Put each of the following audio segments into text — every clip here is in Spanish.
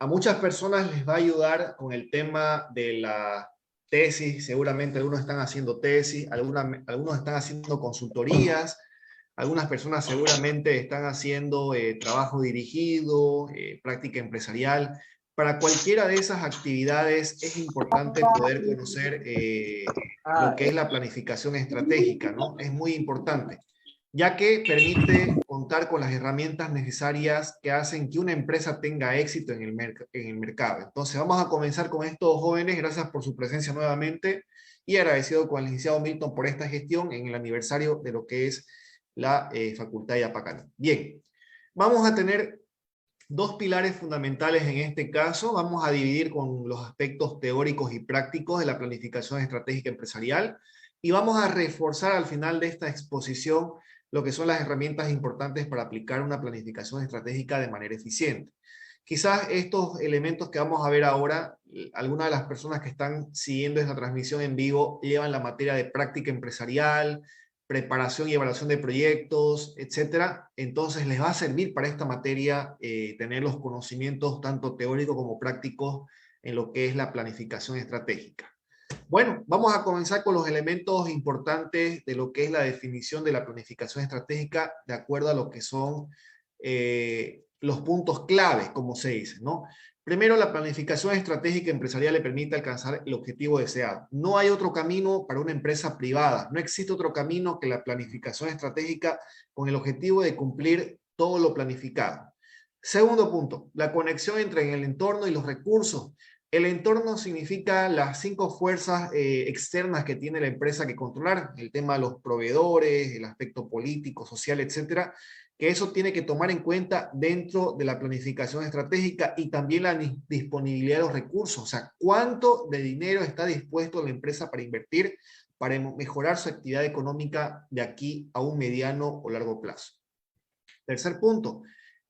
A muchas personas les va a ayudar con el tema de la tesis. Seguramente algunos están haciendo tesis, algunos están haciendo consultorías, algunas personas seguramente están haciendo trabajo dirigido, práctica empresarial. Para cualquiera de esas actividades es importante poder conocer lo que es la planificación estratégica, ¿no? Es muy importante, ya que permite contar con las herramientas necesarias que hacen que una empresa tenga éxito en el mercado. Entonces, vamos a comenzar con estos jóvenes. Gracias por su presencia nuevamente y agradecido con el licenciado Milton por esta gestión en el aniversario de lo que es la Facultad de Yapacaní. Bien, vamos a tener dos pilares fundamentales en este caso. Vamos a dividir con los aspectos teóricos y prácticos de la planificación estratégica empresarial y vamos a reforzar al final de esta exposición lo que son las herramientas importantes para aplicar una planificación estratégica de manera eficiente. Quizás estos elementos que vamos a ver ahora, algunas de las personas que están siguiendo esta transmisión en vivo llevan la materia de práctica empresarial, preparación y evaluación de proyectos, etcétera. Entonces les va a servir para esta materia tener los conocimientos tanto teóricos como prácticos en lo que es la planificación estratégica. Bueno, vamos a comenzar con los elementos importantes de lo que es la definición de la planificación estratégica de acuerdo a lo que son los puntos claves, como se dice, ¿no? Primero, la planificación estratégica empresarial le permite alcanzar el objetivo deseado. No hay otro camino para una empresa privada. No existe otro camino que la planificación estratégica con el objetivo de cumplir todo lo planificado. Segundo punto, la conexión entre el entorno y los recursos. El entorno significa las 5 fuerzas externas que tiene la empresa que controlar, el tema de los proveedores, el aspecto político, social, etcétera, que eso tiene que tomar en cuenta dentro de la planificación estratégica y también la disponibilidad de los recursos, o sea, cuánto de dinero está dispuesto la empresa para invertir para mejorar su actividad económica de aquí a un mediano o largo plazo. Tercer punto,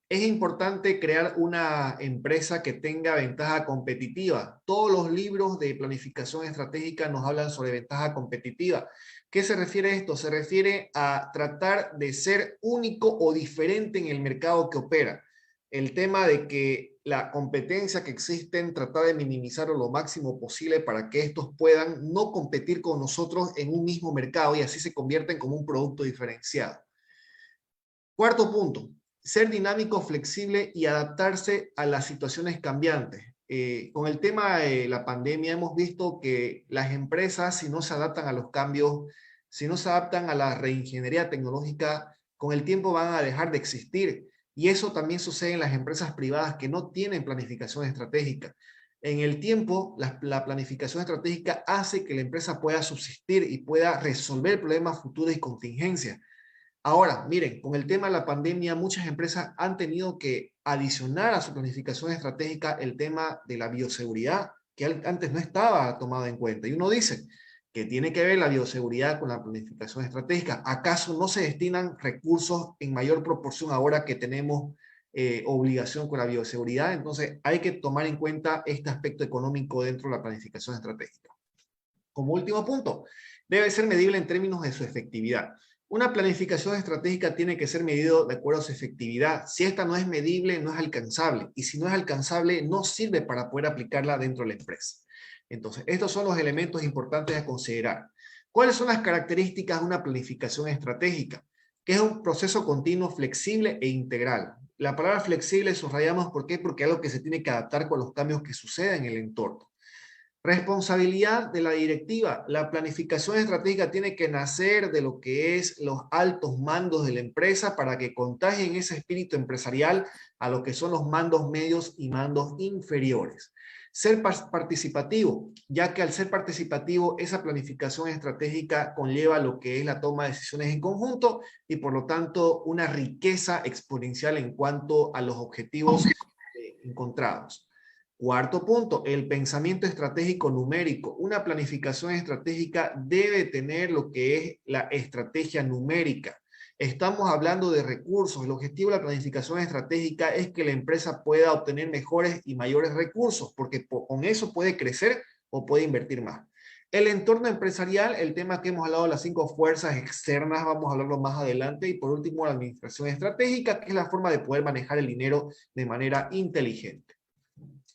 es importante crear una empresa que tenga ventaja competitiva. Todos los libros de planificación estratégica nos hablan sobre ventaja competitiva. ¿Qué se refiere a esto? Se refiere a tratar de ser único o diferente en el mercado que opera. El tema de que la competencia que existen, tratar de minimizarlo lo máximo posible para que estos puedan no competir con nosotros en un mismo mercado y así se convierten como un producto diferenciado. Cuarto punto, ser dinámico, flexible y adaptarse a las situaciones cambiantes. Con el tema de la pandemia hemos visto que las empresas, si no se adaptan a los cambios, si no se adaptan a la reingeniería tecnológica, con el tiempo van a dejar de existir. Y eso también sucede en las empresas privadas que no tienen planificación estratégica. En el tiempo, la planificación estratégica hace que la empresa pueda subsistir y pueda resolver problemas futuros y contingencias. Ahora, miren, con el tema de la pandemia, muchas empresas han tenido que adicionar a su planificación estratégica el tema de la bioseguridad, que antes no estaba tomado en cuenta. Y uno dice que tiene que ver la bioseguridad con la planificación estratégica. ¿Acaso no se destinan recursos en mayor proporción ahora que tenemos obligación con la bioseguridad? Entonces, hay que tomar en cuenta este aspecto económico dentro de la planificación estratégica. Como último punto, debe ser medible en términos de su efectividad. Una planificación estratégica tiene que ser medido de acuerdo a su efectividad. Si esta no es medible, no es alcanzable. Y si no es alcanzable, no sirve para poder aplicarla dentro de la empresa. Entonces, estos son los elementos importantes a considerar. ¿Cuáles son las características de una planificación estratégica? Que es un proceso continuo, flexible e integral. La palabra flexible subrayamos, ¿por qué? Porque es algo que se tiene que adaptar con los cambios que suceden en el entorno. Responsabilidad de la directiva. La planificación estratégica tiene que nacer de lo que es los altos mandos de la empresa para que contagien ese espíritu empresarial a lo que son los mandos medios y mandos inferiores. Ser participativo, ya que al ser participativo, esa planificación estratégica conlleva lo que es la toma de decisiones en conjunto y por lo tanto una riqueza exponencial en cuanto a los objetivos encontrados. Cuarto punto, el pensamiento estratégico numérico. Una planificación estratégica debe tener lo que es la estrategia numérica. Estamos hablando de recursos. El objetivo de la planificación estratégica es que la empresa pueda obtener mejores y mayores recursos, porque con eso puede crecer o puede invertir más. El entorno empresarial, el tema que hemos hablado de las 5 fuerzas externas, vamos a hablarlo más adelante. Y por último, la administración estratégica, que es la forma de poder manejar el dinero de manera inteligente.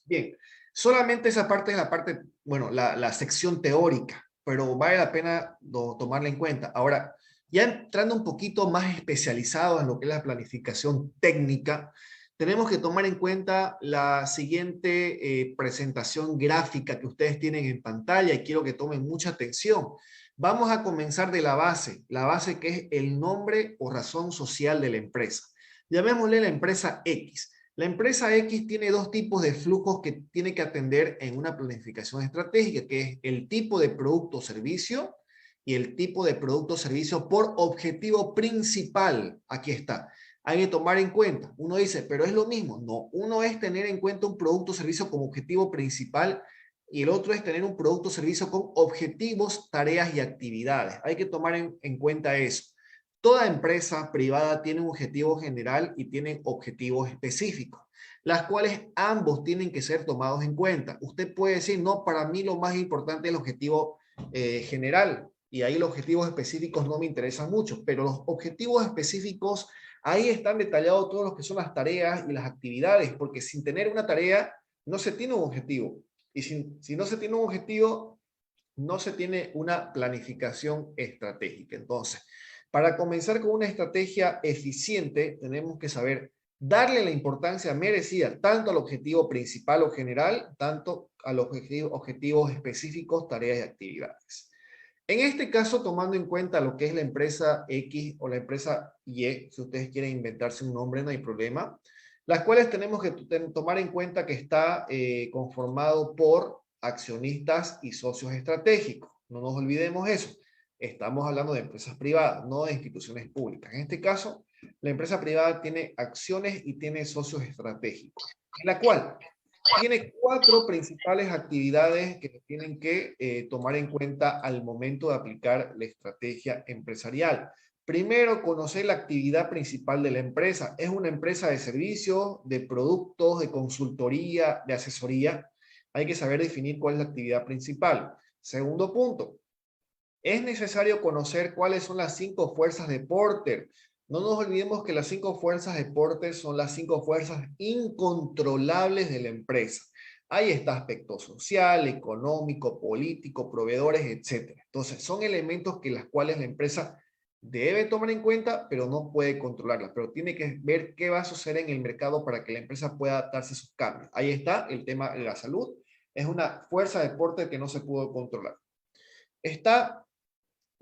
Bien, solamente esa parte es la parte, bueno, la sección teórica, pero vale la pena tomarla en cuenta. Ahora, ya entrando un poquito más especializado en lo que es la planificación técnica, tenemos que tomar en cuenta la siguiente presentación gráfica que ustedes tienen en pantalla y quiero que tomen mucha atención. Vamos a comenzar de la base que es el nombre o razón social de la empresa. Llamémosle la empresa X. La empresa X tiene dos tipos de flujos que tiene que atender en una planificación estratégica, que es el tipo de producto o servicio y el tipo de producto o servicio por objetivo principal. Aquí está. Hay que tomar en cuenta. Uno dice, pero es lo mismo. No, uno es tener en cuenta un producto o servicio como objetivo principal y el otro es tener un producto o servicio con objetivos, tareas y actividades. Hay que tomar en cuenta eso. Toda empresa privada tiene un objetivo general y tiene objetivos específicos, las cuales ambos tienen que ser tomados en cuenta. Usted puede decir, no, para mí lo más importante es el objetivo general y ahí los objetivos específicos no me interesan mucho, pero los objetivos específicos, ahí están detallados todos los que son las tareas y las actividades, porque sin tener una tarea no se tiene un objetivo. Y si no se tiene un objetivo, no se tiene una planificación estratégica. Entonces, para comenzar con una estrategia eficiente, tenemos que saber darle la importancia merecida tanto al objetivo principal o general, tanto a los objetivos específicos, tareas y actividades. En este caso, tomando en cuenta lo que es la empresa X o la empresa Y, si ustedes quieren inventarse un nombre, no hay problema, las cuales tenemos que tomar en cuenta que está conformado por accionistas y socios estratégicos. No nos olvidemos eso. Estamos hablando de empresas privadas, no de instituciones públicas. En este caso, la empresa privada tiene acciones y tiene socios estratégicos, en la cual tiene cuatro principales actividades que tienen que tomar en cuenta al momento de aplicar la estrategia empresarial. Primero, conocer la actividad principal de la empresa. ¿Es una empresa de servicios, de productos, de consultoría, de asesoría? Hay que saber definir cuál es la actividad principal. Segundo punto, es necesario conocer cuáles son las 5 fuerzas de Porter. No nos olvidemos que las 5 fuerzas de Porter son las 5 fuerzas incontrolables de la empresa. Ahí está aspecto social, económico, político, proveedores, etc. Entonces, son elementos que las cuales la empresa debe tomar en cuenta, pero no puede controlarlas. Pero tiene que ver qué va a suceder en el mercado para que la empresa pueda adaptarse a sus cambios. Ahí está el tema de la salud. Es una fuerza de Porter que no se pudo controlar. Está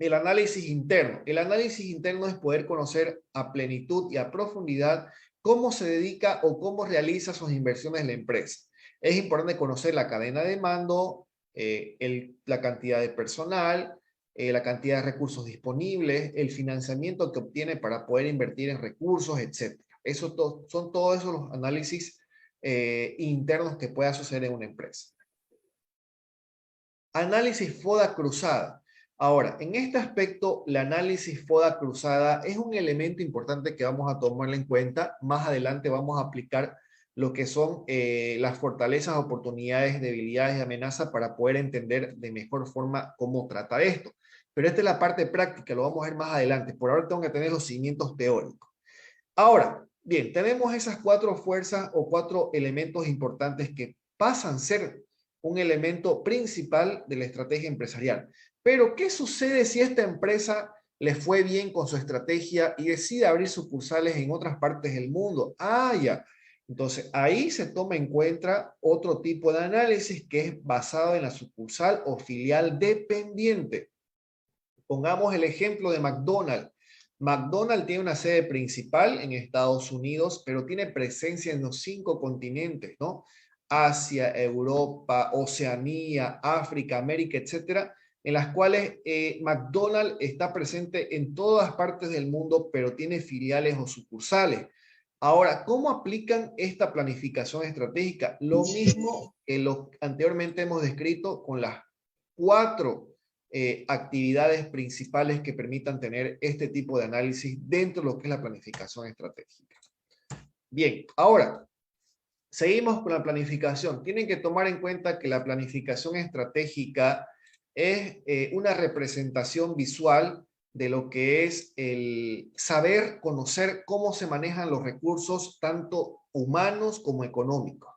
el análisis interno. El análisis interno es poder conocer a plenitud y a profundidad cómo se dedica o cómo realiza sus inversiones la empresa. Es importante conocer la cadena de mando, la cantidad de personal, la cantidad de recursos disponibles, el financiamiento que obtiene para poder invertir en recursos, etc. Son todos esos los análisis internos que pueda suceder en una empresa. Análisis FODA cruzada. Ahora, en este aspecto, el análisis FODA cruzada es un elemento importante que vamos a tomar en cuenta. Más adelante vamos a aplicar lo que son las fortalezas, oportunidades, debilidades y amenazas para poder entender de mejor forma cómo tratar esto. Pero esta es la parte práctica, lo vamos a ver más adelante. Por ahora tengo que tener los cimientos teóricos. Ahora, bien, tenemos esas 4 fuerzas o 4 elementos importantes que pasan a ser un elemento principal de la estrategia empresarial. Pero, ¿qué sucede si esta empresa le fue bien con su estrategia y decide abrir sucursales en otras partes del mundo? Ya. Entonces, ahí se toma en cuenta otro tipo de análisis que es basado en la sucursal o filial dependiente. Pongamos el ejemplo de McDonald's. McDonald's tiene una sede principal en Estados Unidos, pero tiene presencia en los 5 continentes, ¿no? Asia, Europa, Oceanía, África, América, etcétera, en las cuales McDonald's está presente en todas partes del mundo, pero tiene filiales o sucursales. Ahora, ¿cómo aplican esta planificación estratégica? Lo mismo que lo anteriormente hemos descrito con las 4 actividades principales que permitan tener este tipo de análisis dentro de lo que es la planificación estratégica. Bien, ahora, seguimos con la planificación. Tienen que tomar en cuenta que la planificación estratégica es una representación visual de lo que es el saber, conocer cómo se manejan los recursos, tanto humanos como económicos.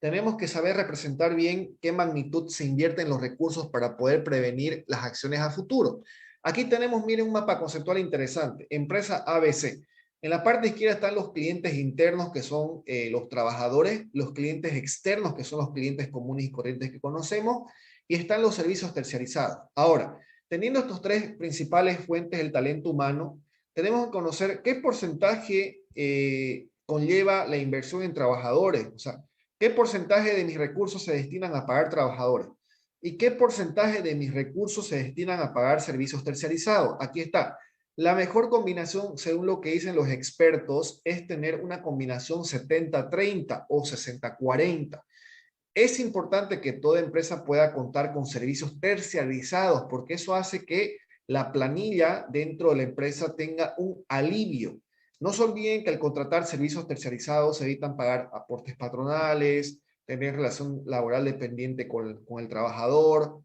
tenemos que saber representar bien qué magnitud se invierte en los recursos para poder prevenir las acciones a futuro. Aquí tenemos, miren, un mapa conceptual interesante. Empresa ABC. En la parte izquierda están los clientes internos, que son los trabajadores, los clientes externos, que son los clientes comunes y corrientes que conocemos, y están los servicios terciarizados. Ahora, teniendo estos tres principales fuentes del talento humano, tenemos que conocer qué porcentaje conlleva la inversión en trabajadores. O sea, qué porcentaje de mis recursos se destinan a pagar trabajadores y qué porcentaje de mis recursos se destinan a pagar servicios terciarizados. Aquí está. La mejor combinación, según lo que dicen los expertos, es tener una combinación 70-30 o 60-40. Es importante que toda empresa pueda contar con servicios terciarizados porque eso hace que la planilla dentro de la empresa tenga un alivio. No se olviden que al contratar servicios terciarizados se evitan pagar aportes patronales, tener relación laboral dependiente con el trabajador,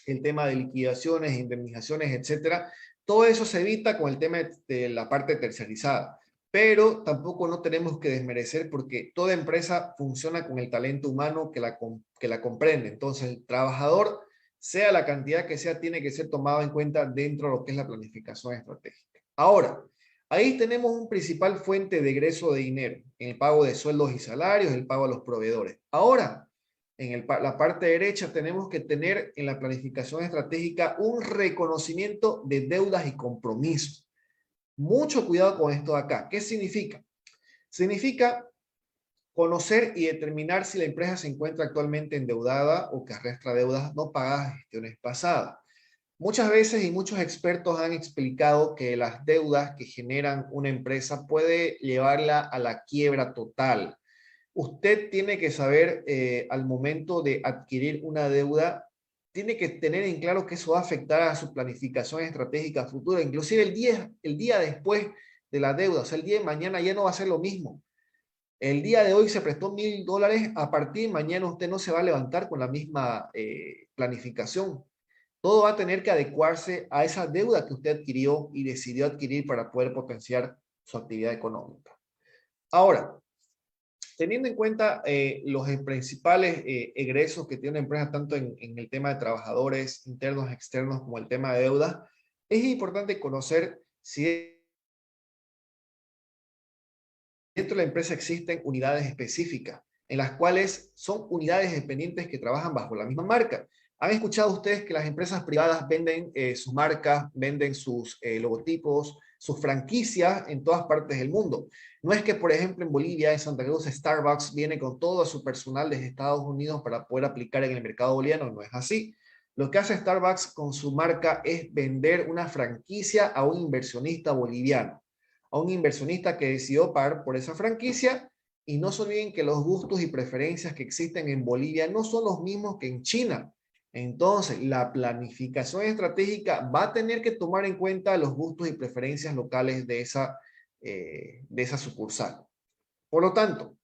el tema de liquidaciones, indemnizaciones, etcétera. Todo eso se evita con el tema de la parte terciarizada. Pero tampoco no tenemos que desmerecer porque toda empresa funciona con el talento humano que la comprende. Entonces, el trabajador, sea la cantidad que sea, tiene que ser tomado en cuenta dentro de lo que es la planificación estratégica. Ahora, ahí tenemos un principal fuente de egreso de dinero, en el pago de sueldos y salarios, el pago a los proveedores. Ahora, en la parte derecha tenemos que tener en la planificación estratégica un reconocimiento de deudas y compromisos. Mucho cuidado con esto de acá. ¿Qué significa? Significa conocer y determinar si la empresa se encuentra actualmente endeudada o que arrastra deudas no pagadas de gestiones pasadas. Muchas veces y muchos expertos han explicado que las deudas que generan una empresa puede llevarla a la quiebra total. Usted tiene que saber al momento de adquirir una deuda, tiene que tener en claro que eso va a afectar a su planificación estratégica futura, inclusive el día después de la deuda, o sea, el día de mañana ya no va a ser lo mismo. El día de hoy se prestó $1,000, a partir de mañana usted no se va a levantar con la misma planificación. Todo va a tener que adecuarse a esa deuda que usted adquirió y decidió adquirir para poder potenciar su actividad económica. Ahora, teniendo en cuenta los principales egresos que tiene una empresa, tanto en el tema de trabajadores internos, externos, como el tema de deudas, es importante conocer si dentro de la empresa existen unidades específicas, en las cuales son unidades dependientes que trabajan bajo la misma marca. ¿Han escuchado ustedes que las empresas privadas venden sus marcas, venden sus logotipos, sus franquicias en todas partes del mundo? No es que, por ejemplo, en Bolivia, en Santa Cruz, Starbucks viene con todo su personal desde Estados Unidos para poder aplicar en el mercado boliviano. No es así. Lo que hace Starbucks con su marca es vender una franquicia a un inversionista boliviano, a un inversionista que decidió pagar por esa franquicia. Y no se olviden que los gustos y preferencias que existen en Bolivia no son los mismos que en China. Entonces, la planificación estratégica va a tener que tomar en cuenta los gustos y preferencias locales de esa sucursal. Por lo tanto,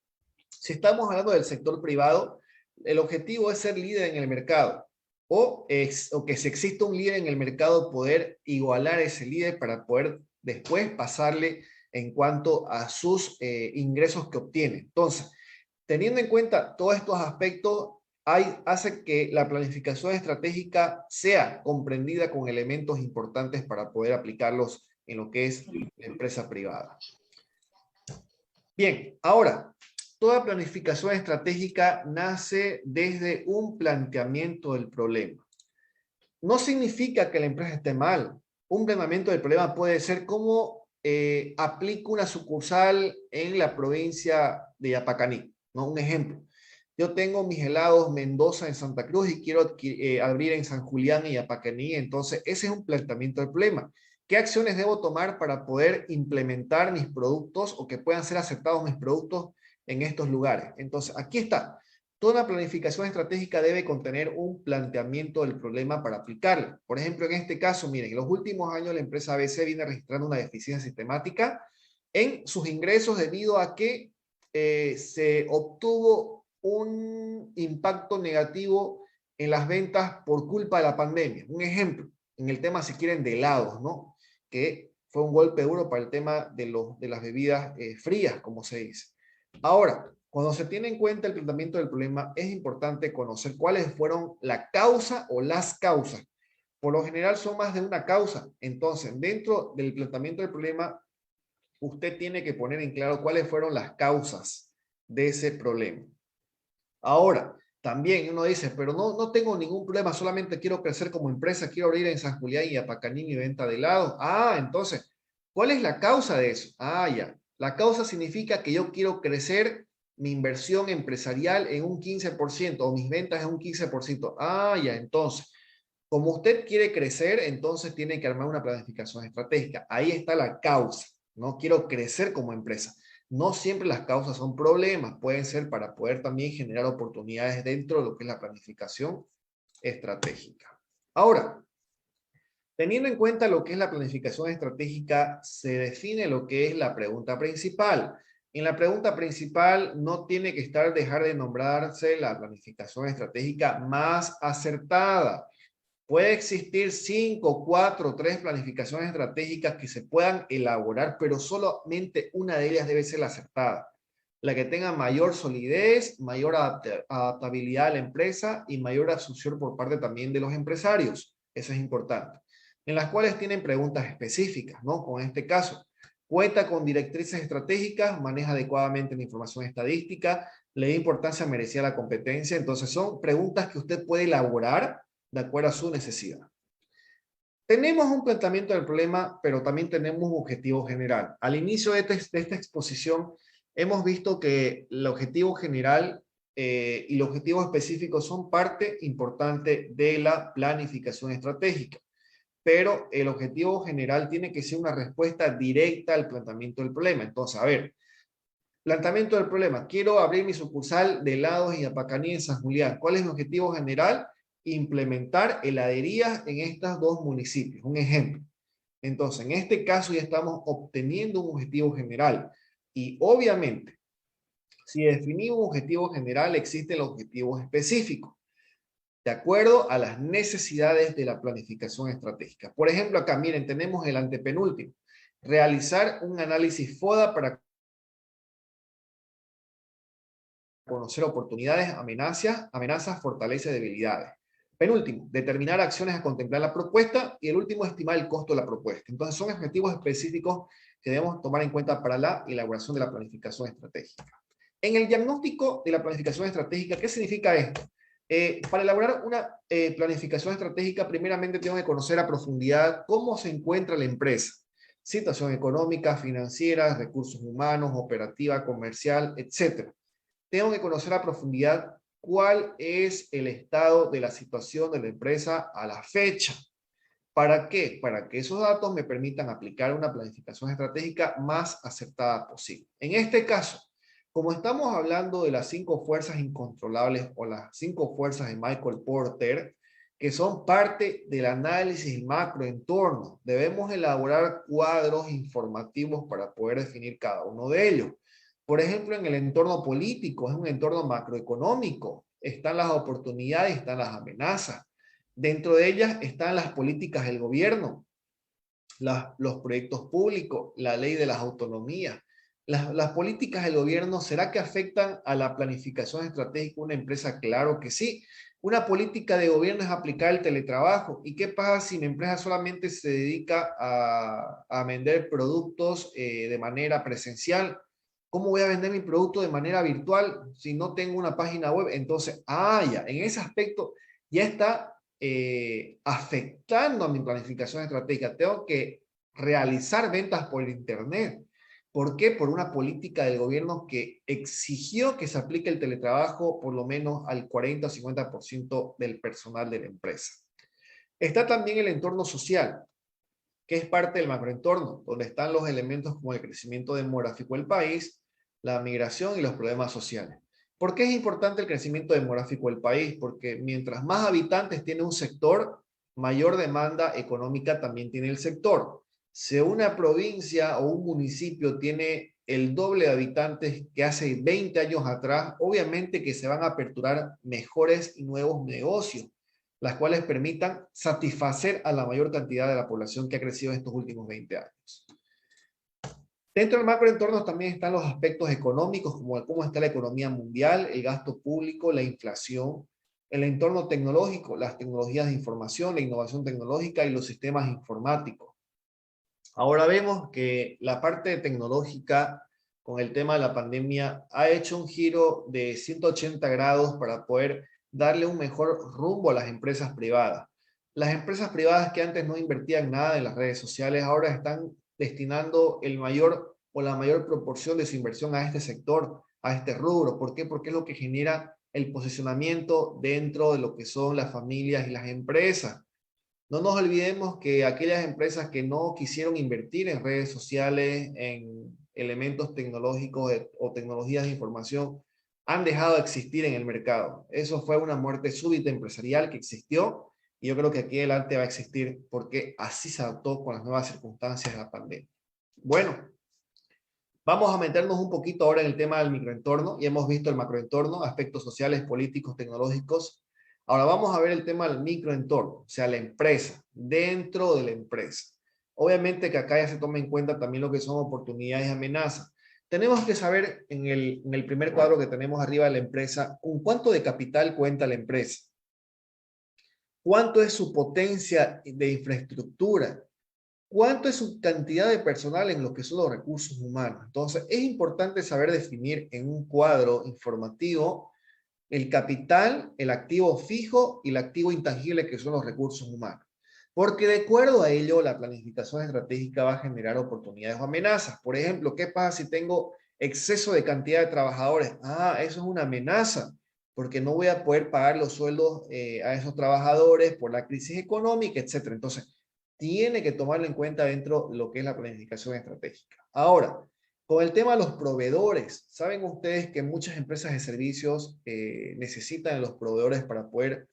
si estamos hablando del sector privado, el objetivo es ser líder en el mercado o que si existe un líder en el mercado, poder igualar a ese líder para poder después pasarle en cuanto a sus ingresos que obtiene. Entonces, teniendo en cuenta todos estos aspectos, hace que la planificación estratégica sea comprendida con elementos importantes para poder aplicarlos en lo que es la empresa privada. Bien, ahora, toda planificación estratégica nace desde un planteamiento del problema. No significa que la empresa esté mal. Un planteamiento del problema puede ser cómo aplico una sucursal en la provincia de Yapacaní, ¿no? Un ejemplo. Yo tengo mis helados Mendoza en Santa Cruz y quiero abrir en San Julián y Yapacaní. Entonces, ese es un planteamiento del problema. ¿Qué acciones debo tomar para poder implementar mis productos o que puedan ser aceptados mis productos en estos lugares? Entonces, aquí está. Toda planificación estratégica debe contener un planteamiento del problema para aplicarlo. Por ejemplo, en este caso, miren, en los últimos años la empresa ABC viene registrando una deficiencia sistemática en sus ingresos debido a que se obtuvo un impacto negativo en las ventas por culpa de la pandemia. Un ejemplo, en el tema, si quieren, de helados, ¿no? Que fue un golpe duro para el tema de las bebidas frías, como se dice. Ahora, Cuando se tiene en cuenta el planteamiento del problema, es importante conocer cuáles fueron la causa o las causas. Por lo general son más de una causa. Entonces, dentro del planteamiento del problema, usted tiene que poner en claro cuáles fueron las causas de ese problema. Ahora, también uno dice, pero no tengo ningún problema, solamente quiero crecer como empresa, quiero abrir en San Julián y Apacaní mi venta de helado. Ah, entonces, ¿cuál es la causa de eso? Ah, ya. La causa significa que yo quiero crecer mi inversión empresarial en un 15% o mis ventas en un 15%. Ah, ya, entonces, como usted quiere crecer, entonces tiene que armar una planificación estratégica. Ahí está la causa, ¿no? Quiero crecer como empresa. No siempre las causas son problemas, pueden ser para poder también generar oportunidades dentro de lo que es la planificación estratégica. Ahora, teniendo en cuenta lo que es la planificación estratégica, se define lo que es la pregunta principal. En la pregunta principal no tiene que dejar de nombrarse la planificación estratégica más acertada. Puede existir 5, 4, 3 planificaciones estratégicas que se puedan elaborar, pero solamente una de ellas debe ser la acertada. La que tenga mayor solidez, mayor adaptabilidad a la empresa y mayor absorción por parte también de los empresarios. Eso es importante. En las cuales tienen preguntas específicas, ¿no? Con este caso, cuenta con directrices estratégicas, maneja adecuadamente la información estadística, le da importancia merecida a la competencia. Entonces son preguntas que usted puede elaborar de acuerdo a su necesidad. Tenemos un planteamiento del problema, pero también tenemos un objetivo general. Al inicio de esta exposición, hemos visto que el objetivo general y el objetivo específico son parte importante de la planificación estratégica, pero el objetivo general tiene que ser una respuesta directa al planteamiento del problema. Entonces, a ver, planteamiento del problema. Quiero abrir mi sucursal de helados y Apacaní en San Julián. ¿Cuál es mi objetivo general? Implementar heladerías en estos dos municipios. Un ejemplo. Entonces, en este caso ya estamos obteniendo un objetivo general. Y obviamente, si definimos un objetivo general, existen los objetivos específicos, de acuerdo a las necesidades de la planificación estratégica. Por ejemplo, acá, miren, tenemos el antepenúltimo. Realizar un análisis FODA para conocer oportunidades, amenazas, fortalezas y debilidades. Penúltimo, determinar acciones a contemplar la propuesta. Y el último, estimar el costo de la propuesta. Entonces son objetivos específicos que debemos tomar en cuenta para la elaboración de la planificación estratégica. En el diagnóstico de la planificación estratégica, ¿qué significa esto? Para elaborar una planificación estratégica, primeramente tengo que conocer a profundidad cómo se encuentra la empresa. Situación económica, financiera, recursos humanos, operativa, comercial, etc. Tengo que conocer a profundidad cuál es el estado de la situación de la empresa a la fecha. ¿Para qué? Para que esos datos me permitan aplicar una planificación estratégica más acertada posible. En este caso, como estamos hablando de las 5 fuerzas incontrolables o las 5 fuerzas de Michael Porter, que son parte del análisis del macroentorno, debemos elaborar cuadros informativos para poder definir cada uno de ellos. Por ejemplo, en el entorno político, es un entorno macroeconómico. Están las oportunidades, están las amenazas. Dentro de ellas están las políticas del gobierno, los proyectos públicos, la ley de las autonomías. Las políticas del gobierno, ¿será que afectan a la planificación estratégica de una empresa? Claro que sí. Una política de gobierno es aplicar el teletrabajo. ¿Y qué pasa si mi empresa solamente se dedica a vender productos de manera presencial? ¿Cómo voy a vender mi producto de manera virtual si no tengo una página web? Entonces, ya, en ese aspecto ya está afectando a mi planificación estratégica. Tengo que realizar ventas por internet. ¿Por qué? Por una política del gobierno que exigió que se aplique el teletrabajo por lo menos al 40 o 50% del personal de la empresa. Está también el entorno social, que es parte del macroentorno, donde están los elementos como el crecimiento demográfico del país, la migración y los problemas sociales. ¿Por qué es importante el crecimiento demográfico del país? Porque mientras más habitantes tiene un sector, mayor demanda económica también tiene el sector. Si una provincia o un municipio tiene el doble de habitantes que hace 20 años atrás, obviamente que se van a aperturar mejores y nuevos negocios, las cuales permitan satisfacer a la mayor cantidad de la población que ha crecido en estos últimos 20 años. Dentro del macroentorno también están los aspectos económicos, como cómo está la economía mundial, el gasto público, la inflación, el entorno tecnológico, las tecnologías de información, la innovación tecnológica y los sistemas informáticos. Ahora vemos que la parte tecnológica con el tema de la pandemia ha hecho un giro de 180 grados para poder darle un mejor rumbo a las empresas privadas. Las empresas privadas que antes no invertían nada en las redes sociales ahora están destinando el mayor o la mayor proporción de su inversión a este sector, a este rubro. ¿Por qué? Porque es lo que genera el posicionamiento dentro de lo que son las familias y las empresas. No nos olvidemos que aquellas empresas que no quisieron invertir en redes sociales, en elementos tecnológicos o tecnologías de información, han dejado de existir en el mercado. Eso fue una muerte súbita empresarial que existió y yo creo que aquí adelante va a existir porque así se adaptó con las nuevas circunstancias de la pandemia. Bueno, vamos a meternos un poquito ahora en el tema del microentorno. Ya hemos visto el macroentorno, aspectos sociales, políticos, tecnológicos. Ahora vamos a ver el tema del microentorno, o sea, la empresa, dentro de la empresa. Obviamente que acá ya se toma en cuenta también lo que son oportunidades y amenazas. Tenemos que saber en el primer cuadro que tenemos arriba de la empresa, ¿con cuánto de capital cuenta la empresa? ¿Cuánto es su potencia de infraestructura? ¿Cuánto es su cantidad de personal en lo que son los recursos humanos? Entonces, es importante saber definir en un cuadro informativo el capital, el activo fijo y el activo intangible que son los recursos humanos. Porque de acuerdo a ello, la planificación estratégica va a generar oportunidades o amenazas. Por ejemplo, ¿qué pasa si tengo exceso de cantidad de trabajadores? Ah, eso es una amenaza, porque no voy a poder pagar los sueldos a esos trabajadores por la crisis económica, etcétera. Entonces, tiene que tomarlo en cuenta dentro de lo que es la planificación estratégica. Ahora, con el tema de los proveedores, ¿saben ustedes que muchas empresas de servicios necesitan a los proveedores para poder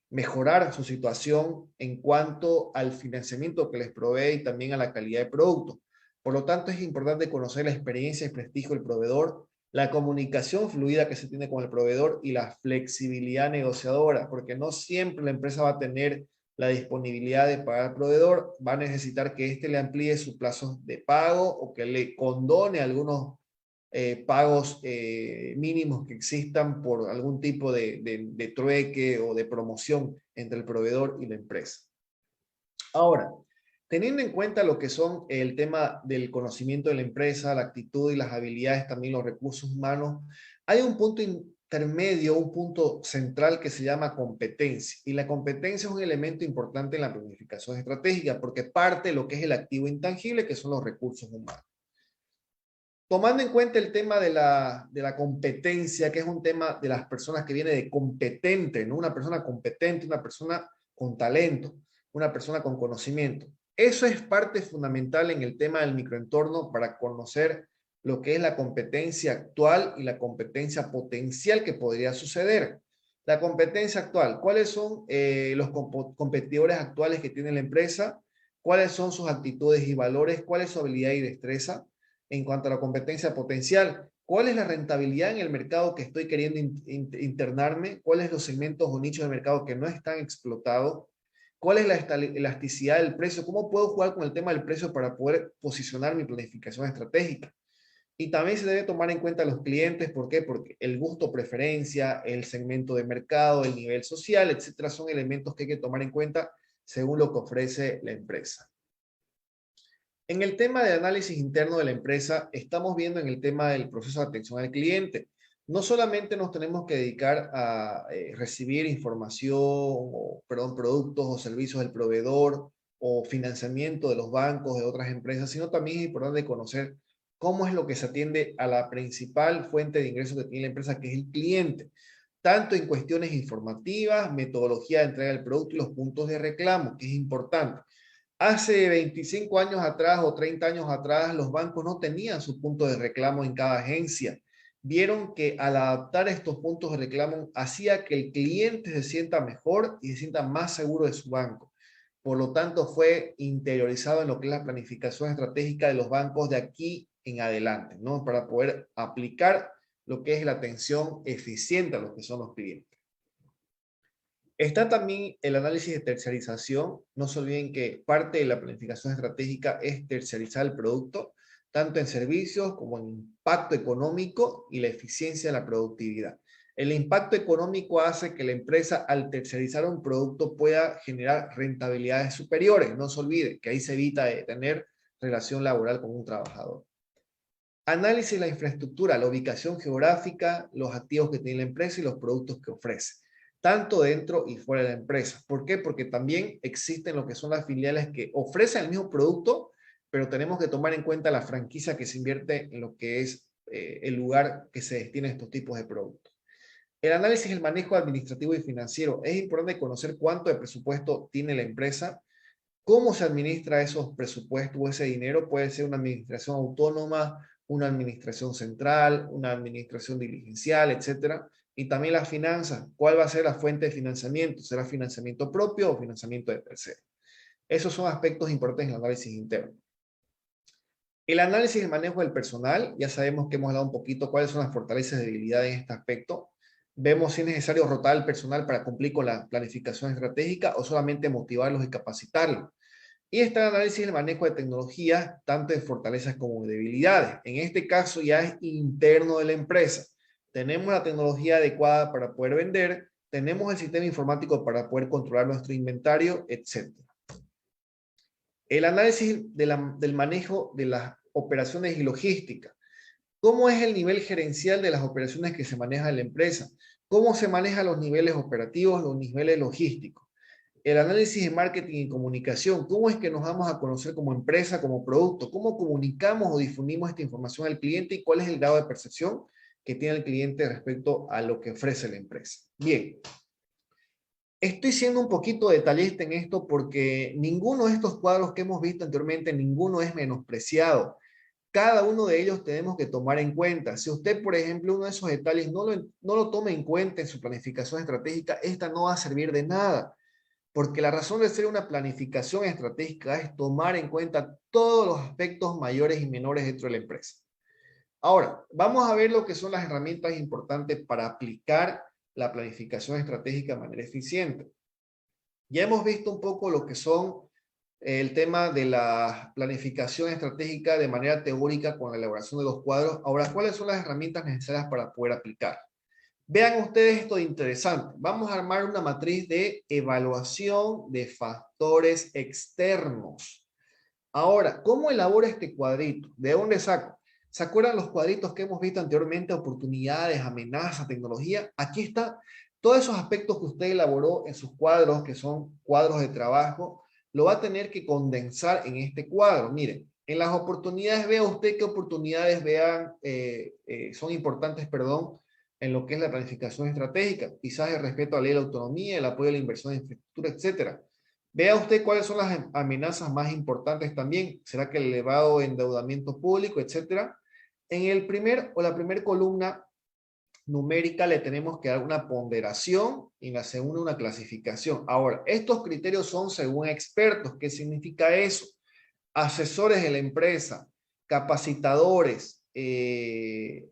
mejorar su situación en cuanto al financiamiento que les provee y también a la calidad de producto? Por lo tanto, es importante conocer la experiencia y prestigio del proveedor, la comunicación fluida que se tiene con el proveedor y la flexibilidad negociadora, porque no siempre la empresa va a tener la disponibilidad de pagar al proveedor, va a necesitar que éste le amplíe su plazo de pago o que le condone algunos pagos mínimos que existan por algún tipo de trueque o de promoción entre el proveedor y la empresa. Ahora, teniendo en cuenta lo que son el tema del conocimiento de la empresa, la actitud y las habilidades, también los recursos humanos, hay un punto intermedio, un punto central que se llama competencia. Y la competencia es un elemento importante en la planificación estratégica porque parte de lo que es el activo intangible, que son los recursos humanos. Tomando en cuenta el tema de la competencia, que es un tema de las personas que viene de competente, ¿no? Una persona competente, una persona con talento, una persona con conocimiento. Eso es parte fundamental en el tema del microentorno para conocer lo que es la competencia actual y la competencia potencial que podría suceder. La competencia actual, ¿cuáles son los competidores actuales que tiene la empresa? ¿Cuáles son sus actitudes y valores? ¿Cuál es su habilidad y destreza? En cuanto a la competencia potencial, ¿cuál es la rentabilidad en el mercado que estoy queriendo internarme? ¿Cuáles los segmentos o nichos de mercado que no están explotados? ¿Cuál es la elasticidad del precio? ¿Cómo puedo jugar con el tema del precio para poder posicionar mi planificación estratégica? Y también se debe tomar en cuenta los clientes. ¿Por qué? Porque el gusto, preferencia, el segmento de mercado, el nivel social, etcétera, son elementos que hay que tomar en cuenta según lo que ofrece la empresa. En el tema de análisis interno de la empresa, estamos viendo en el tema del proceso de atención al cliente. No solamente nos tenemos que dedicar a recibir información, productos o servicios del proveedor o financiamiento de los bancos, de otras empresas, sino también es importante conocer cómo es lo que se atiende a la principal fuente de ingresos que tiene la empresa, que es el cliente, tanto en cuestiones informativas, metodología de entrega del producto y los puntos de reclamo, que es importante. Hace 25 años atrás o 30 años atrás, los bancos no tenían su punto de reclamo en cada agencia. Vieron que al adaptar estos puntos de reclamo hacía que el cliente se sienta mejor y se sienta más seguro de su banco. Por lo tanto, fue interiorizado en lo que es la planificación estratégica de los bancos de aquí en adelante, ¿no? Para poder aplicar lo que es la atención eficiente a lo que son los clientes. Está también el análisis de terciarización. No se olviden que parte de la planificación estratégica es terciarizar el producto, tanto en servicios como en impacto económico y la eficiencia de la productividad. El impacto económico hace que la empresa, al terciarizar un producto, pueda generar rentabilidades superiores. No se olvide que ahí se evita de tener relación laboral con un trabajador. Análisis de la infraestructura, la ubicación geográfica, los activos que tiene la empresa y los productos que ofrece, tanto dentro y fuera de la empresa. ¿Por qué? Porque también existen lo que son las filiales que ofrecen el mismo producto, pero tenemos que tomar en cuenta la franquicia que se invierte en lo que es el lugar que se destina a estos tipos de productos. El análisis y el manejo administrativo y financiero. Es importante conocer cuánto de presupuesto tiene la empresa, cómo se administra esos presupuestos o ese dinero. Puede ser una administración autónoma, una administración central, una administración dirigencial, etcétera. Y también las finanzas. ¿Cuál va a ser la fuente de financiamiento? ¿Será financiamiento propio o financiamiento de terceros? Esos son aspectos importantes en el análisis interno. El análisis y el manejo del personal. Ya sabemos que hemos hablado un poquito cuáles son las fortalezas y debilidades en este aspecto. Vemos si es necesario rotar el personal para cumplir con la planificación estratégica o solamente motivarlos y capacitarlos. Y está el análisis y el manejo de tecnologías, tanto de fortalezas como de debilidades. En este caso ya es interno de la empresa. Tenemos la tecnología adecuada para poder vender, tenemos el sistema informático para poder controlar nuestro inventario, etc. El análisis del manejo de las operaciones y logística. ¿Cómo es el nivel gerencial de las operaciones que se maneja en la empresa? ¿Cómo se manejan los niveles operativos, los niveles logísticos? El análisis de marketing y comunicación. ¿Cómo es que nos vamos a conocer como empresa, como producto? ¿Cómo comunicamos o difundimos esta información al cliente y cuál es el grado de percepción que tiene el cliente respecto a lo que ofrece la empresa? Bien, estoy siendo un poquito detallista en esto porque ninguno de estos cuadros que hemos visto anteriormente, ninguno es menospreciado. Cada uno de ellos tenemos que tomar en cuenta. Si usted, por ejemplo, uno de esos detalles no lo toma en cuenta en su planificación estratégica, esta no va a servir de nada. Porque la razón de ser una planificación estratégica es tomar en cuenta todos los aspectos mayores y menores dentro de la empresa. Ahora, vamos a ver lo que son las herramientas importantes para aplicar la planificación estratégica de manera eficiente. Ya hemos visto un poco lo que son el tema de la planificación estratégica de manera teórica con la elaboración de los cuadros. Ahora, ¿cuáles son las herramientas necesarias para poder aplicar? Vean ustedes esto interesante. Vamos a armar una matriz de evaluación de factores externos. Ahora, ¿cómo elaboro este cuadrito? ¿De dónde saco? ¿Se acuerdan los cuadritos que hemos visto anteriormente? Oportunidades, amenazas, tecnología. Aquí está todos esos aspectos que usted elaboró en sus cuadros, que son cuadros de trabajo, lo va a tener que condensar en este cuadro. Miren, en las oportunidades, vea usted qué oportunidades son importantes, perdón, en lo que es la planificación estratégica, quizás el respeto a la ley de la autonomía, el apoyo a la inversión en infraestructura, etcétera. Vea usted cuáles son las amenazas más importantes también. ¿Será que el elevado endeudamiento público, etcétera? En el primer o la primera columna numérica le tenemos que dar una ponderación y en la segunda una clasificación. Ahora, estos criterios son según expertos. ¿Qué significa eso? Asesores de la empresa, capacitadores,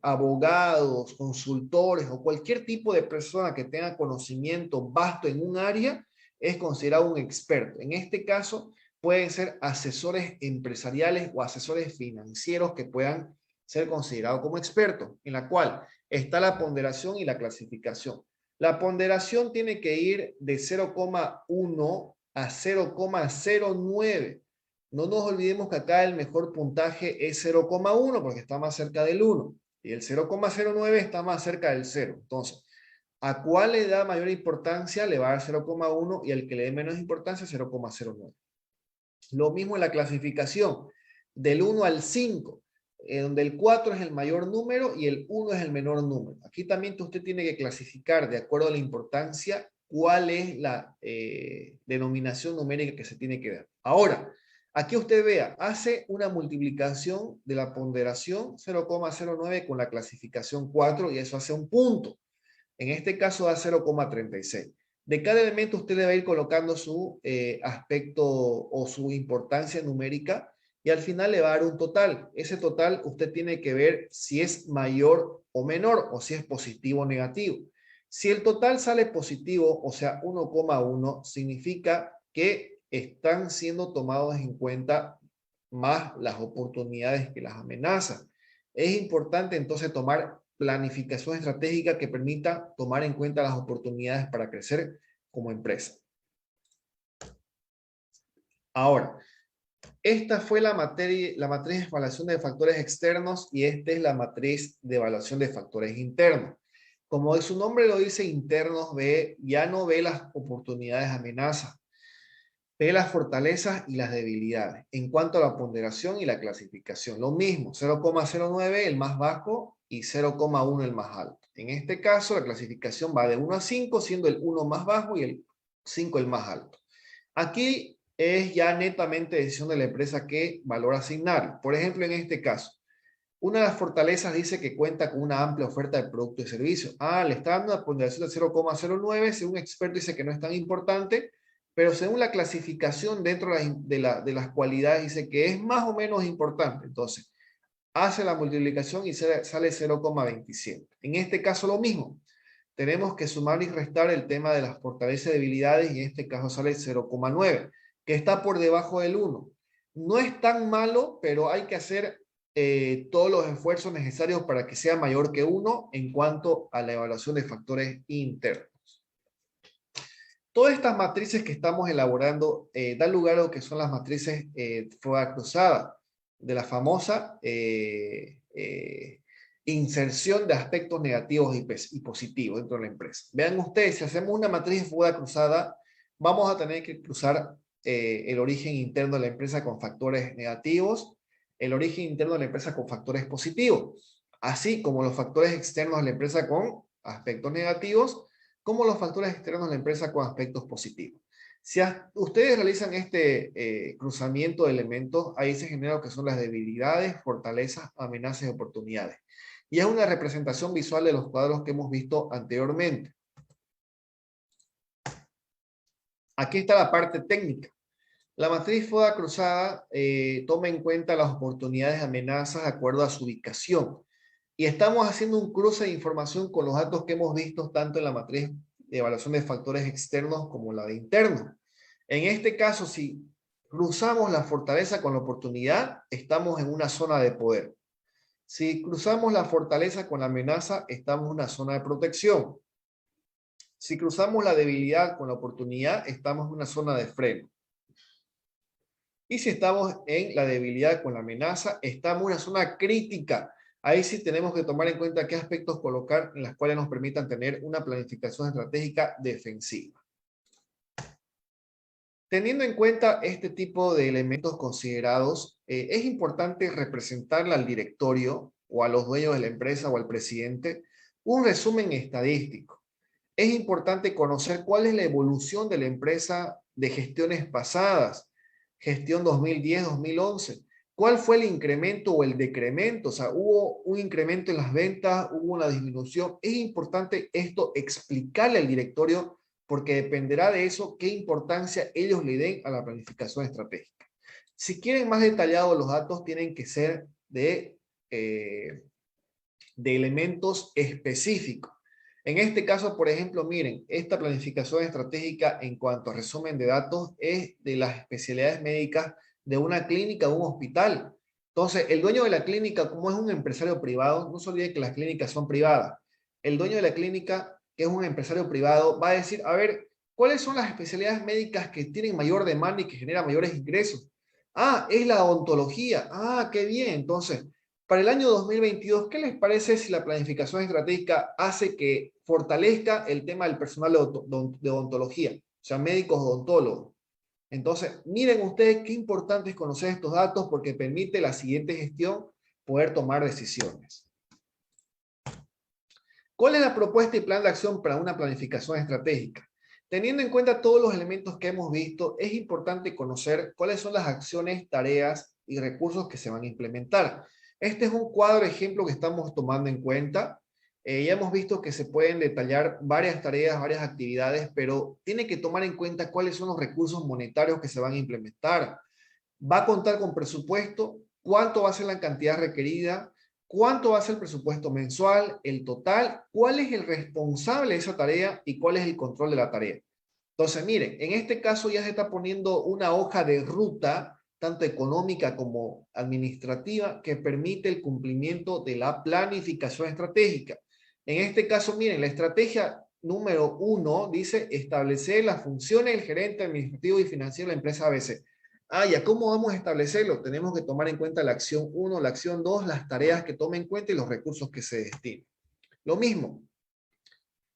abogados, consultores o cualquier tipo de persona que tenga conocimiento vasto en un área es considerado un experto. En este caso, pueden ser asesores empresariales o asesores financieros que puedan ser considerados como expertos, en la cual está la ponderación y la clasificación. La ponderación tiene que ir de 0,1 a 0,09. No nos olvidemos que acá el mejor puntaje es 0,1 porque está más cerca del 1 y el 0,09 está más cerca del 0. Entonces, ¿a cuál le da mayor importancia? Le va a dar 0,1 y al que le dé menos importancia 0,09. Lo mismo en la clasificación, del 1 al 5, donde el 4 es el mayor número y el 1 es el menor número. Aquí también usted tiene que clasificar de acuerdo a la importancia cuál es la denominación numérica que se tiene que dar. Ahora, aquí usted vea, hace una multiplicación de la ponderación 0,09 con la clasificación 4 y eso hace un punto. En este caso da 0,36. De cada elemento usted le va a ir colocando su aspecto o su importancia numérica y al final le va a dar un total. Ese total usted tiene que ver si es mayor o menor o si es positivo o negativo. Si el total sale positivo, o sea, 1,1, significa que están siendo tomados en cuenta más las oportunidades que las amenazas. Es importante entonces tomar planificación estratégica que permita tomar en cuenta las oportunidades para crecer como empresa. Ahora, esta fue la matriz de evaluación de factores externos y esta es la matriz de evaluación de factores internos. Como su nombre lo dice, internos, ya no ve las oportunidades, amenazas, ve las fortalezas y las debilidades. En cuanto a la ponderación y la clasificación, lo mismo, 0,09 el más bajo y 0,1 el más alto. En este caso, la clasificación va de 1 a 5, siendo el 1 más bajo y el 5 el más alto. Aquí es ya netamente decisión de la empresa qué valor asignar. Por ejemplo, en este caso, una de las fortalezas dice que cuenta con una amplia oferta de productos y servicios. Le está dando una ponderación de 0,09, según un experto dice que no es tan importante, pero según la clasificación dentro de las cualidades dice que es más o menos importante. Entonces, hace la multiplicación y sale 0,27. En este caso lo mismo. Tenemos que sumar y restar el tema de las fortalezas y debilidades y en este caso sale 0,9, que está por debajo del 1. No es tan malo, pero hay que hacer todos los esfuerzos necesarios para que sea mayor que 1 en cuanto a la evaluación de factores internos. Todas estas matrices que estamos elaborando dan lugar a lo que son las matrices fuga cruzada, de la famosa inserción de aspectos negativos y positivos dentro de la empresa. Vean ustedes, si hacemos una matriz de fuga cruzada, vamos a tener que cruzar el origen interno de la empresa con factores negativos, el origen interno de la empresa con factores positivos, así como los factores externos de la empresa con aspectos negativos, como los factores externos de la empresa con aspectos positivos. Si ustedes realizan este cruzamiento de elementos, ahí se genera lo que son las debilidades, fortalezas, amenazas y oportunidades. Y es una representación visual de los cuadros que hemos visto anteriormente. Aquí está la parte técnica. La matriz FODA cruzada toma en cuenta las oportunidades y amenazas de acuerdo a su ubicación. Y estamos haciendo un cruce de información con los datos que hemos visto tanto en la matriz de evaluación de factores externos como la de internos. En este caso, si cruzamos la fortaleza con la oportunidad, estamos en una zona de poder. Si cruzamos la fortaleza con la amenaza, estamos en una zona de protección. Si cruzamos la debilidad con la oportunidad, estamos en una zona de freno. Y si estamos en la debilidad con la amenaza, estamos en una zona crítica. Ahí sí tenemos que tomar en cuenta qué aspectos colocar en las cuales nos permitan tener una planificación estratégica defensiva. Teniendo en cuenta este tipo de elementos considerados, es importante representarle al directorio o a los dueños de la empresa o al presidente un resumen estadístico. Es importante conocer cuál es la evolución de la empresa de gestiones pasadas, gestión 2010-2011. ¿Cuál fue el incremento o el decremento? O sea, ¿hubo un incremento en las ventas? ¿Hubo una disminución? Es importante esto explicarle al directorio porque dependerá de eso qué importancia ellos le den a la planificación estratégica. Si quieren más detallados los datos, tienen que ser de elementos específicos. En este caso, por ejemplo, miren, esta planificación estratégica en cuanto a resumen de datos es de las especialidades médicas de una clínica o un hospital. Entonces, el dueño de la clínica, como es un empresario privado, no se olvide que las clínicas son privadas. El dueño de la clínica, que es un empresario privado, va a decir, a ver, ¿cuáles son las especialidades médicas que tienen mayor demanda y que generan mayores ingresos? Es la odontología. qué bien. Entonces, para el año 2022, ¿qué les parece si la planificación estratégica hace que fortalezca el tema del personal de odontología? O sea, médicos odontólogos. Entonces, miren ustedes qué importante es conocer estos datos porque permite la siguiente gestión poder tomar decisiones. ¿Cuál es la propuesta y plan de acción para una planificación estratégica? Teniendo en cuenta todos los elementos que hemos visto, es importante conocer cuáles son las acciones, tareas y recursos que se van a implementar. Este es un cuadro ejemplo que estamos tomando en cuenta. Ya hemos visto que se pueden detallar varias tareas, varias actividades, pero tiene que tomar en cuenta cuáles son los recursos monetarios que se van a implementar. ¿Va a contar con presupuesto? ¿Cuánto va a ser la cantidad requerida? cuánto va a ser el presupuesto mensual, el total, cuál es el responsable de esa tarea y cuál es el control de la tarea. Entonces, miren, en este caso ya se está poniendo una hoja de ruta, tanto económica como administrativa, que permite el cumplimiento de la planificación estratégica. En este caso, miren, la estrategia número 1 dice establecer las funciones del gerente administrativo y financiero de la empresa ABC. Ya, ¿cómo vamos a establecerlo? Tenemos que tomar en cuenta la acción 1, la acción 2, las tareas que tome en cuenta y los recursos que se destinen. Lo mismo,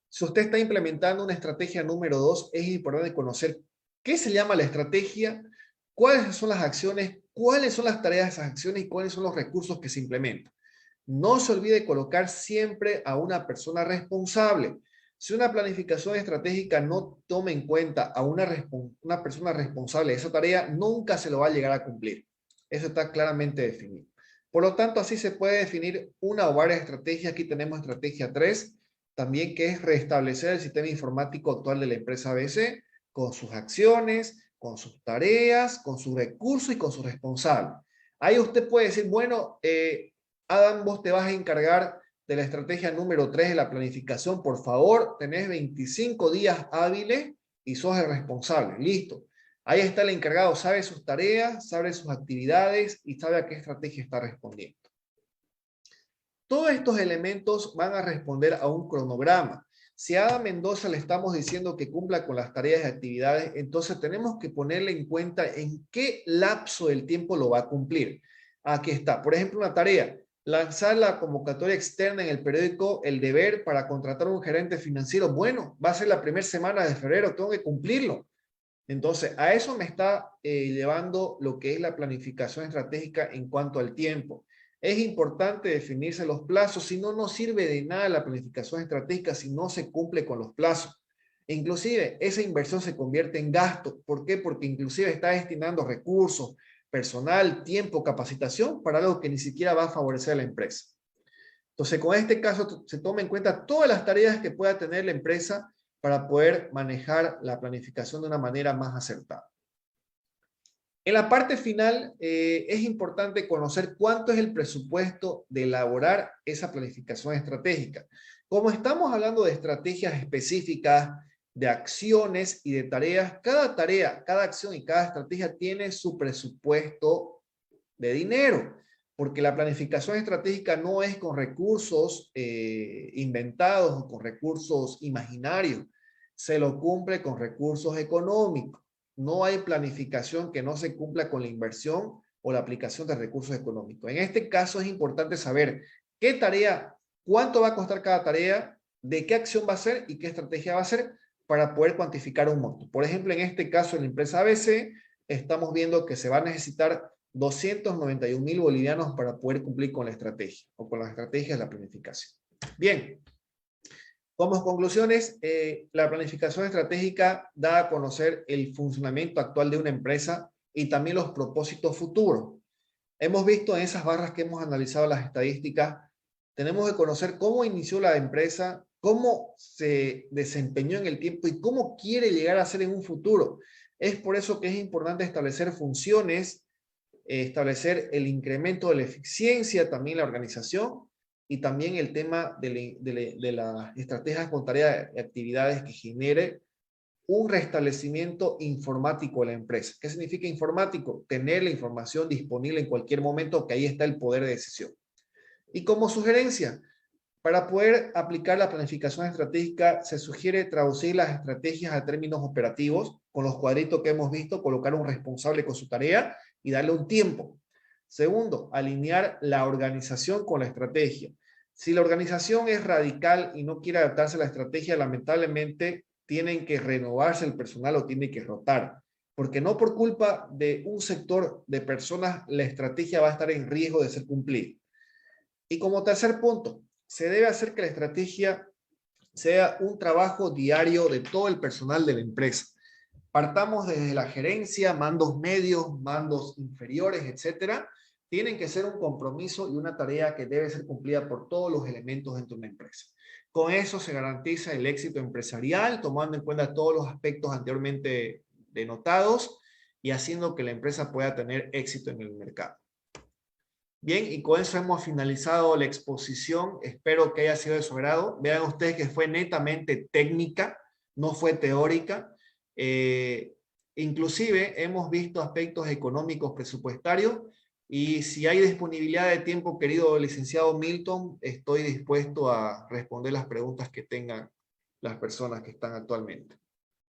si usted está implementando una estrategia número 2, es importante conocer qué se llama la estrategia, cuáles son las acciones, cuáles son las tareas de esas acciones y cuáles son los recursos que se implementan. No se olvide colocar siempre a una persona responsable. Si una planificación estratégica no toma en cuenta a una persona responsable de esa tarea, nunca se lo va a llegar a cumplir. Eso está claramente definido. Por lo tanto, así se puede definir una o varias estrategias. Aquí tenemos estrategia 3, también que es restablecer el sistema informático actual de la empresa ABC con sus acciones, con sus tareas, con sus recursos y con sus responsables. Ahí usted puede decir, bueno, Adam, vos te vas a encargar de la estrategia número 3 de la planificación. Por favor, tenés 25 días hábiles y sos el responsable. Listo. Ahí está el encargado, sabe sus tareas, sabe sus actividades y sabe a qué estrategia está respondiendo. Todos estos elementos van a responder a un cronograma. Si a Ada Mendoza le estamos diciendo que cumpla con las tareas y actividades, entonces tenemos que ponerle en cuenta en qué lapso del tiempo lo va a cumplir. Aquí está. Por ejemplo, una tarea. Lanzar la convocatoria externa en el periódico El Deber para contratar un gerente financiero. Bueno, va a ser la primera semana de febrero, tengo que cumplirlo. Entonces, a eso me está llevando lo que es la planificación estratégica en cuanto al tiempo. Es importante definirse los plazos, si no, no sirve de nada la planificación estratégica si no se cumple con los plazos. Inclusive, esa inversión se convierte en gasto. ¿Por qué? Porque inclusive está destinando recursos, personal, tiempo, capacitación para algo que ni siquiera va a favorecer a la empresa. Entonces, con este caso se toma en cuenta todas las tareas que pueda tener la empresa para poder manejar la planificación de una manera más acertada. En la parte final, es importante conocer cuánto es el presupuesto de elaborar esa planificación estratégica. Como estamos hablando de estrategias específicas, de acciones y de tareas, cada tarea, cada acción y cada estrategia tiene su presupuesto de dinero, porque la planificación estratégica no es con recursos inventados o con recursos imaginarios, se lo cumple con recursos económicos. No hay planificación que no se cumpla con la inversión o la aplicación de recursos económicos. En este caso es importante saber qué tarea, cuánto va a costar cada tarea, de qué acción va a ser y qué estrategia va a ser para poder cuantificar un monto. Por ejemplo, en este caso en la empresa ABC, estamos viendo que se va a necesitar 291,000 bolivianos para poder cumplir con la estrategia o con las estrategias de la planificación. Bien. Como conclusiones, la planificación estratégica da a conocer el funcionamiento actual de una empresa y también los propósitos futuros. Hemos visto en esas barras que hemos analizado las estadísticas, tenemos que conocer cómo inició la empresa, cómo se desempeñó en el tiempo y cómo quiere llegar a ser en un futuro. Es por eso que es importante establecer funciones, establecer el incremento de la eficiencia también en la organización, y también el tema de las estrategias con tareas y actividades que genere un restablecimiento informático de la empresa. ¿Qué significa informático? Tener la información disponible en cualquier momento, que ahí está el poder de decisión. Y como sugerencia, para poder aplicar la planificación estratégica, se sugiere traducir las estrategias a términos operativos, con los cuadritos que hemos visto, colocar un responsable con su tarea y darle un tiempo. Segundo, alinear la organización con la estrategia. Si la organización es radical y no quiere adaptarse a la estrategia, lamentablemente tienen que renovarse el personal o tiene que rotar, porque no por culpa de un sector de personas la estrategia va a estar en riesgo de ser cumplida. Y como tercer punto, se debe hacer que la estrategia sea un trabajo diario de todo el personal de la empresa. Partamos desde la gerencia, mandos medios, mandos inferiores, etcétera. Tienen que ser un compromiso y una tarea que debe ser cumplida por todos los elementos dentro de una empresa. Con eso se garantiza el éxito empresarial, tomando en cuenta todos los aspectos anteriormente denotados y haciendo que la empresa pueda tener éxito en el mercado. Bien, y con eso hemos finalizado la exposición. Espero que haya sido de su agrado. Vean ustedes que fue netamente técnica, no fue teórica. Inclusive hemos visto aspectos económicos presupuestarios y si hay disponibilidad de tiempo, querido licenciado Milton, estoy dispuesto a responder las preguntas que tengan las personas que están actualmente.